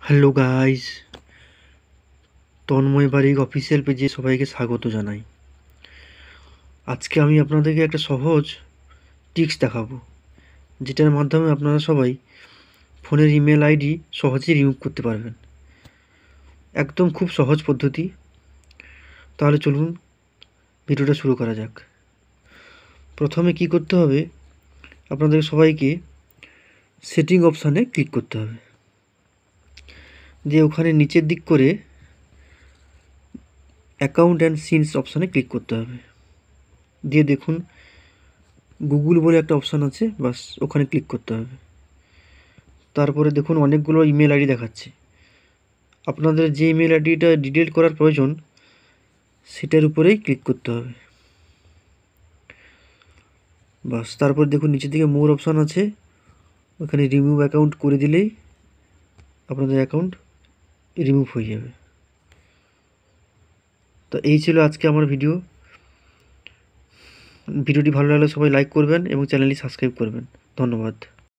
Hello guys, Tanmoy বারিক official পেজে সবাইকে স্বাগত জানাই। আজকে আমি আপনাদেরকে একটা সহজ টিপস দেখাবো, যেটার মাধ্যমে আপনারা সবাই ফোনের ইমেল আইডি সহজেই রিমুভ করতে পারবেন। একদম খুব সহজ পদ্ধতি। তাহলে চলুন ভিডিওটা শুরু করা যাক। প্রথমে কি করতে হবে, আপনাদের সবাইকে সেটিং অপশানে ক্লিক করতে হবে। দিয়ে ওখানে নিচের দিক করে অ্যাকাউন্ট অ্যান্ড সিনস অপশানে ক্লিক করতে হবে। দিয়ে দেখুন গুগল বলে একটা অপশান আছে, বাস ওখানে ক্লিক করতে হবে। তারপরে দেখুন অনেকগুলো ইমেল আইডি দেখাচ্ছে। আপনাদের যে ইমেল আইডিটা ডিলিট করার প্রয়োজন সেটার উপরেই ক্লিক করতে হবে। বাস তারপর দেখুন নিচের দিকে মোর অপশান আছে, ওখানে রিমুভ অ্যাকাউন্ট করে দিলেই আপনাদের অ্যাকাউন্ট রিমুভ হয়ে যাবে। তো এই ছিল আজকে আমার ভিডিওটি ভালো লাগলে সবাই লাইক করবেন এবং চ্যানেলটি সাবস্ক্রাইব করবেন। ধন্যবাদ।